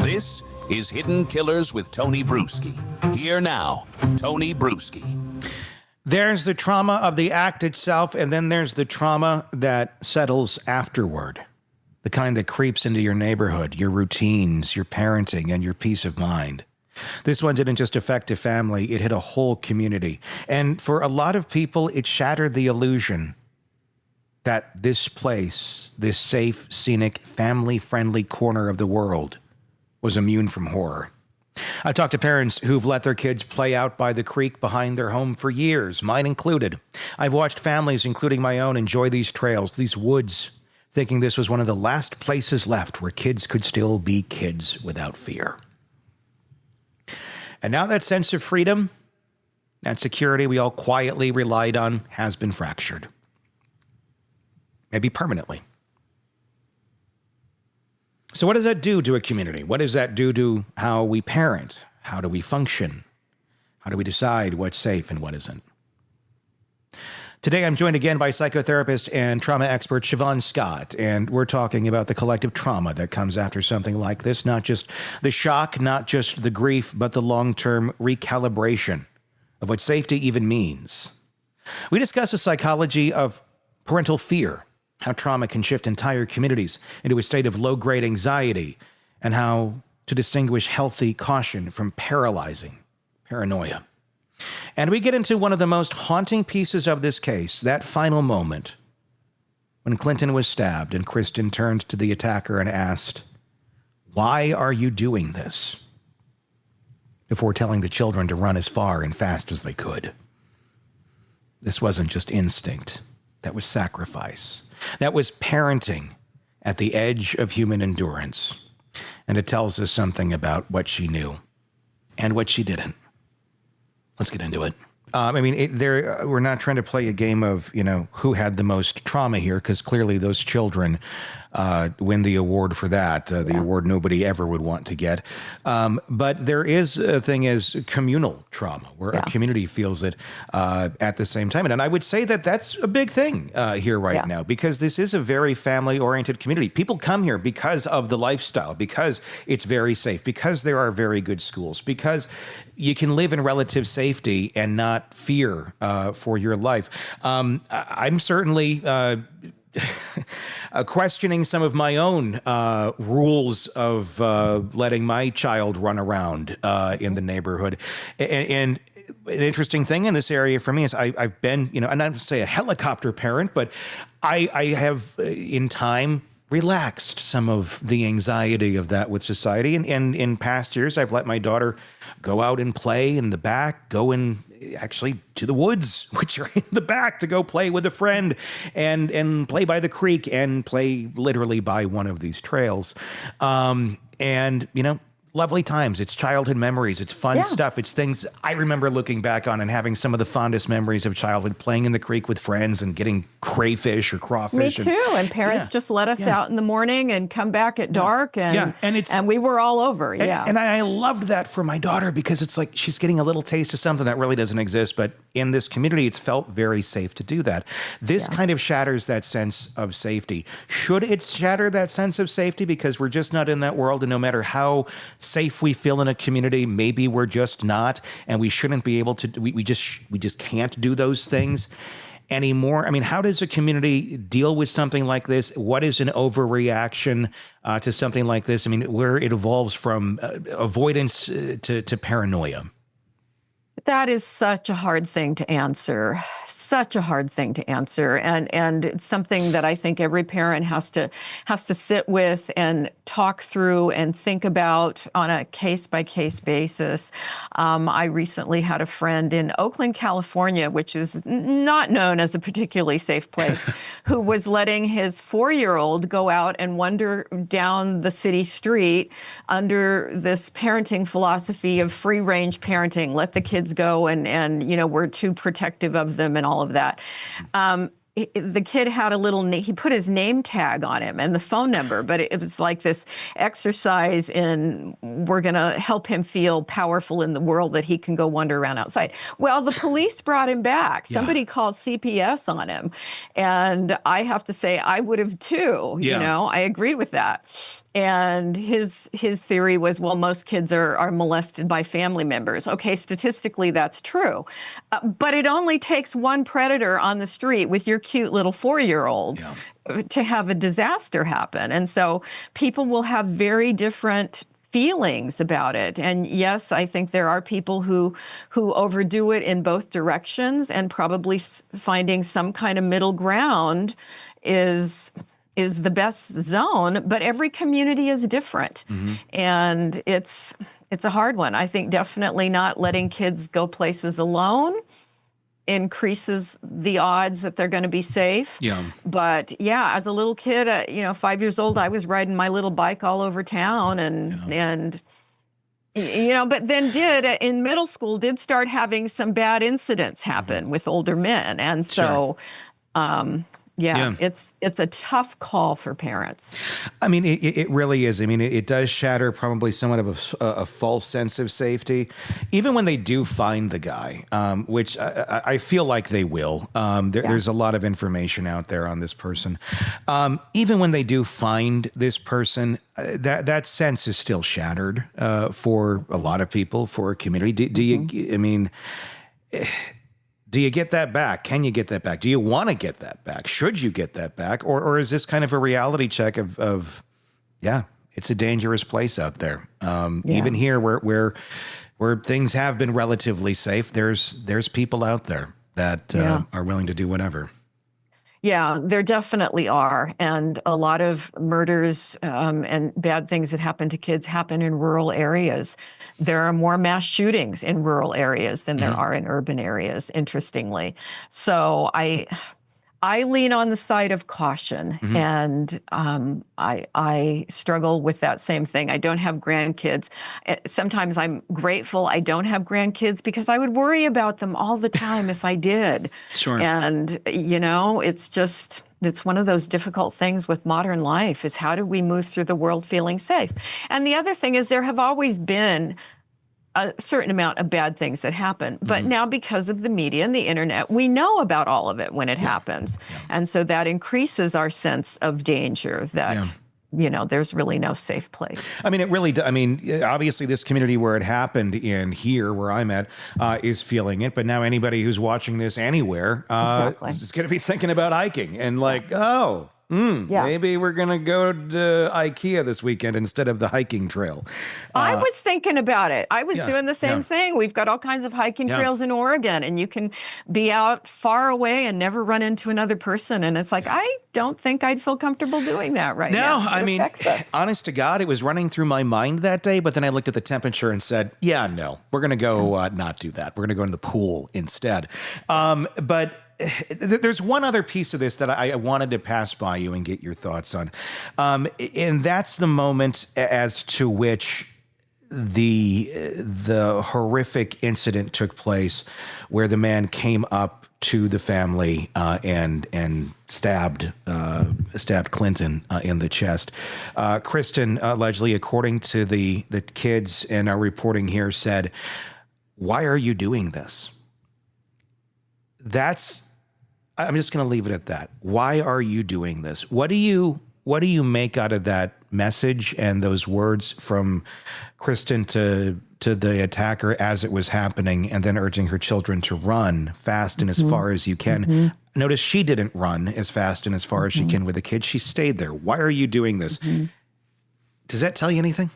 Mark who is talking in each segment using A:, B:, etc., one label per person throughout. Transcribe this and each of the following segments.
A: This is Hidden Killers with Tony Brueski. Here now, Tony Brueski.
B: There's the trauma of the act itself, and then there's the trauma that settles afterward. The kind that creeps into your neighborhood, your routines, your parenting, and your peace of mind. This one didn't just affect a family, it hit a whole community. And for a lot of people, it shattered the illusion that this place, this safe, scenic, family-friendly corner of the world was immune from horror. I've talked to parents who've let their kids play out by the creek behind their home for years, mine included. I've watched families, including my own, enjoy these trails, these woods, thinking this was one of the last places left where kids could still be kids without fear. And now that sense of freedom, that security we all quietly relied on, has been fractured. Maybe permanently. So what does that do to a community? What does that do to how we parent? How do we function? How do we decide what's safe and what isn't? Today, I'm joined again by psychotherapist and trauma expert Shavaun Scott, and we're talking about the collective trauma that comes after something like this, not just the shock, not just the grief, but the long-term recalibration of what safety even means. We discuss the psychology of parental fear, how trauma can shift entire communities into a state of low-grade anxiety, and how to distinguish healthy caution from paralyzing paranoia. And we get into one of the most haunting pieces of this case, that final moment when Clinton was stabbed and Kristen turned to the attacker and asked, "Why are you doing this?" before telling the children to run as far and fast as they could. This wasn't just instinct. That was sacrifice. That was parenting at the edge of human endurance. And it tells us something about what she knew and what she didn't. Let's get into it. We're not trying to play a game of, who had the most trauma here, because clearly those children win the award for that, the award nobody ever would want to get. But there is a thing as communal trauma, where a community feels it at the same time. And I would say that that's a big thing here right now, because this is a very family-oriented community. People come here because of the lifestyle, because it's very safe, because there are very good schools, because you can live in relative safety and not fear for your life. I'm certainly questioning some of my own rules of letting my child run around in the neighborhood. And an interesting thing in this area for me is I've been, I'm not to say a helicopter parent, but I have in time relaxed some of the anxiety of that with society. And in past years, I've let my daughter go out and play in the back, go in actually to the woods, which are in the back, to go play with a friend and play by the creek and play literally by one of these trails. Lovely times. It's childhood memories. It's fun stuff. It's things I remember looking back on and having some of the fondest memories of childhood, playing in the creek with friends and getting crayfish or crawfish.
C: Me too. And parents just let us out in the morning and come back at dark. And we were all over.
B: And I loved that for my daughter, because it's like she's getting a little taste of something that really doesn't exist. But in this community, it's felt very safe to do that. This kind of shatters that sense of safety. Should it shatter that sense of safety? Because we're just not in that world. And no matter how safe we feel in a community, maybe we're just not, and we shouldn't be able to, we just can't do those things anymore. I mean, how does a community deal with something like this? What is an overreaction to something like this? I mean, where it evolves from avoidance to paranoia.
C: That is such a hard thing to answer. Such a hard thing to answer. And it's something that I think every parent has to sit with and talk through and think about on a case-by-case basis. I recently had a friend in Oakland, California, which is not known as a particularly safe place, who was letting his 4-year-old go out and wander down the city street under this parenting philosophy of free-range parenting. Let the kids go and we're too protective of them and all of that. The kid had he put his name tag on him and the phone number, but it was like this exercise in, we're going to help him feel powerful in the world that he can go wander around outside. Well, the police brought him back. Somebody called CPS on him. And I have to say, I would have too, I agreed with that. And his theory was, well, most kids are molested by family members. Okay, statistically, that's true. But it only takes one predator on the street with your cute little 4-year-old to have a disaster happen. And so people will have very different feelings about it. And yes, I think there are people who overdo it in both directions, and probably finding some kind of middle ground is the best zone, but every community is different. And it's a hard one. I think definitely not letting kids go places alone increases the odds that they're going to be safe. Yeah. But yeah, as a little kid, 5 years old, I was riding my little bike all over town and but then in middle school, did start having some bad incidents happen with older men. And so, it's a tough call for parents.
B: I mean, it really is. I mean, it does shatter probably somewhat of a false sense of safety, even when they do find the guy, which I feel like they will. There's a lot of information out there on this person. Even when they do find this person, that sense is still shattered for a lot of people, for a community. Do you? I mean. Do you get that back? Can you get that back? Do you want to get that back? Should you get that back? Or is this kind of a reality check of it's a dangerous place out there. Even here where things have been relatively safe, there's people out there that are willing to do whatever.
C: Yeah, there definitely are. And a lot of murders and bad things that happen to kids happen in rural areas. There are more mass shootings in rural areas than there are in urban areas, interestingly. So I lean on the side of caution, and I struggle with that same thing. I don't have grandkids. Sometimes I'm grateful I don't have grandkids because I would worry about them all the time if I did. Sure. And, it's one of those difficult things with modern life is how do we move through the world feeling safe? And the other thing is there have always been a certain amount of bad things that happen. But now because of the media and the internet, we know about all of it when it happens. Yeah. And so that increases our sense of danger that, there's really no safe place. I mean, it really does. I mean, obviously this community where it happened in here, where I'm at, is feeling it. But now anybody who's watching this anywhere is going to be thinking about hiking and maybe we're going to go to IKEA this weekend instead of the hiking trail. I was thinking about it. I was doing the same thing. We've got all kinds of hiking trails in Oregon, and you can be out far away and never run into another person. And it's like, I don't think I'd feel comfortable doing that right now.
B: No, I mean, honest to God, it was running through my mind that day, but then I looked at the temperature and said, no, we're going to go not do that. We're going to go in the pool instead. But there's one other piece of this that I wanted to pass by you and get your thoughts on. And that's the moment as to which the horrific incident took place where the man came up to the family and stabbed Clinton in the chest. Kristen, allegedly, according to the kids in our reporting here, said, "Why are you doing this?" I'm just going to leave it at that. Why are you doing this? What do you make out of that message and those words from Kristen to the attacker as it was happening, and then urging her children to run fast and as far as you can? Notice she didn't run as fast and as far as she can with the kids. She stayed there. Why are you doing this? Does that tell you anything?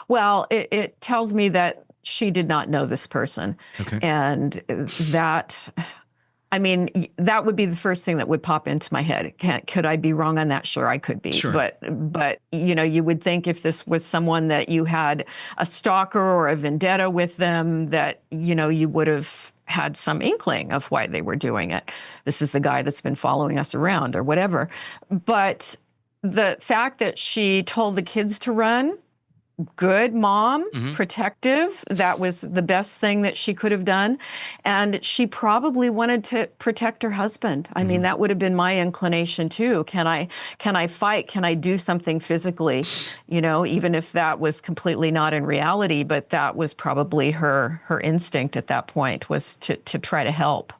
C: Well, it tells me that she did not know this person. Okay. And that... I mean, that would be the first thing that would pop into my head. Could I be wrong on that? Sure, I could be. Sure. But you would think if this was someone that you had a stalker or a vendetta with them, that, you would have had some inkling of why they were doing it. This is the guy that's been following us around or whatever. But the fact that she told the kids to run, good mom, protective. That was the best thing that she could have done. And she probably wanted to protect her husband. I mean, that would have been my inclination too. Can I fight? Can I do something physically? Even if that was completely not in reality, but that was probably her instinct at that point, was to try to help.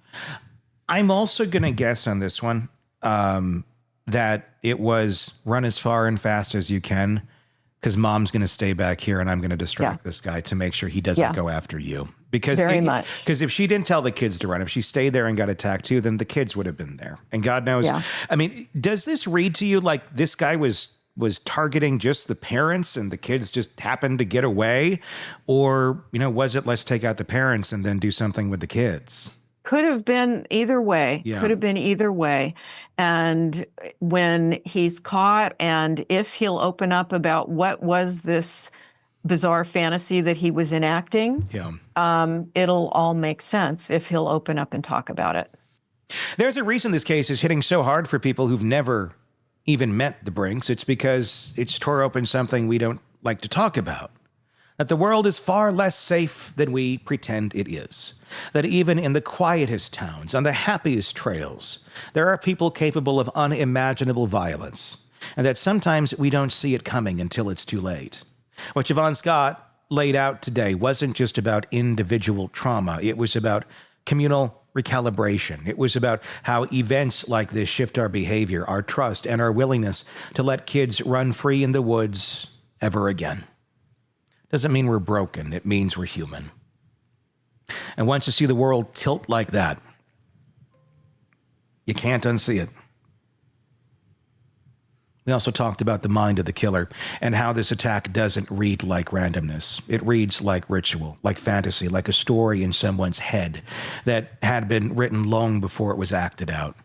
B: I'm also going to guess on this one. that it was run as far and fast as you can, because mom's going to stay back here and I'm going to distract this guy to make sure he doesn't go after you. Because if she didn't tell the kids to run, if she stayed there and got attacked too, then the kids would have been there. And God knows. Yeah. I mean, does this read to you like this guy was targeting just the parents and the kids just happened to get away? Or, was it let's take out the parents and then do something with the kids?
C: Could have been either way.
B: Yeah.
C: Could have been either way. And when he's caught, and if he'll open up about what was this bizarre fantasy that he was enacting, it'll all make sense if he'll open up and talk about it.
B: There's a reason this case is hitting so hard for people who've never even met the Brinks. It's because it's tore open something we don't like to talk about. That the world is far less safe than we pretend it is. That even in the quietest towns, on the happiest trails, there are people capable of unimaginable violence. And that sometimes we don't see it coming until it's too late. What Shavaun Scott laid out today wasn't just about individual trauma. It was about communal recalibration. It was about how events like this shift our behavior, our trust, and our willingness to let kids run free in the woods ever again. Doesn't mean we're broken. It means we're human. And once you see the world tilt like that, you can't unsee it. We also talked about the mind of the killer and how this attack doesn't read like randomness. It reads like ritual, like fantasy, like a story in someone's head that had been written long before it was acted out.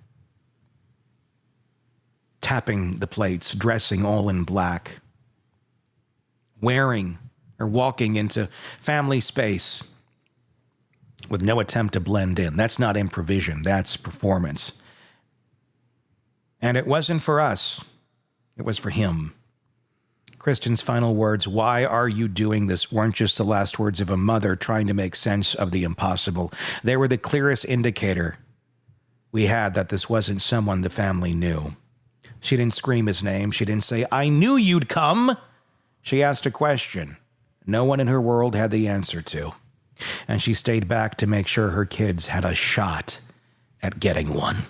B: Tapping the plates, dressing all in black, wearing or walking into family space with no attempt to blend in. That's not improvisation, that's performance. And it wasn't for us. It was for him. Kristen's final words, "Why are you doing this?" weren't just the last words of a mother trying to make sense of the impossible. They were the clearest indicator we had that this wasn't someone the family knew. She didn't scream his name. She didn't say, "I knew you'd come." She asked a question no one in her world had the answer to. And she stayed back to make sure her kids had a shot at getting one.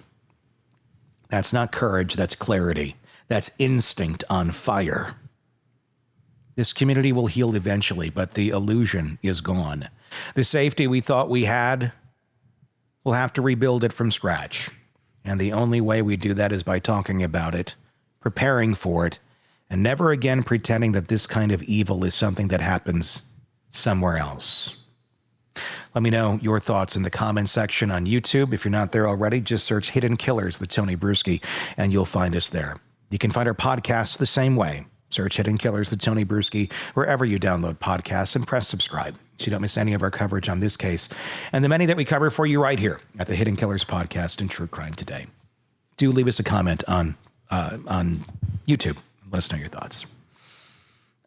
B: That's not courage, that's clarity. That's instinct on fire. This community will heal eventually, but the illusion is gone. The safety we thought we had, we'll have to rebuild it from scratch. And the only way we do that is by talking about it, preparing for it, and never again pretending that this kind of evil is something that happens somewhere else. Let me know your thoughts in the comment section on YouTube. If you're not there already, just search Hidden Killers with Tony Brueski, and you'll find us there. You can find our podcasts the same way. Search Hidden Killers with Tony Brueski wherever you download podcasts and press subscribe so you don't miss any of our coverage on this case and the many that we cover for you right here at the Hidden Killers Podcast and True Crime Today. Do leave us a comment on YouTube. Let us know your thoughts.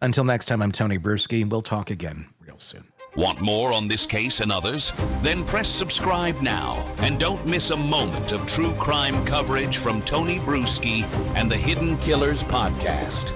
B: Until next time, I'm Tony Brueski. We'll talk again real soon.
A: Want more on this case and others? Then press subscribe now and don't miss a moment of true crime coverage from Tony Brueski and the Hidden Killers Podcast.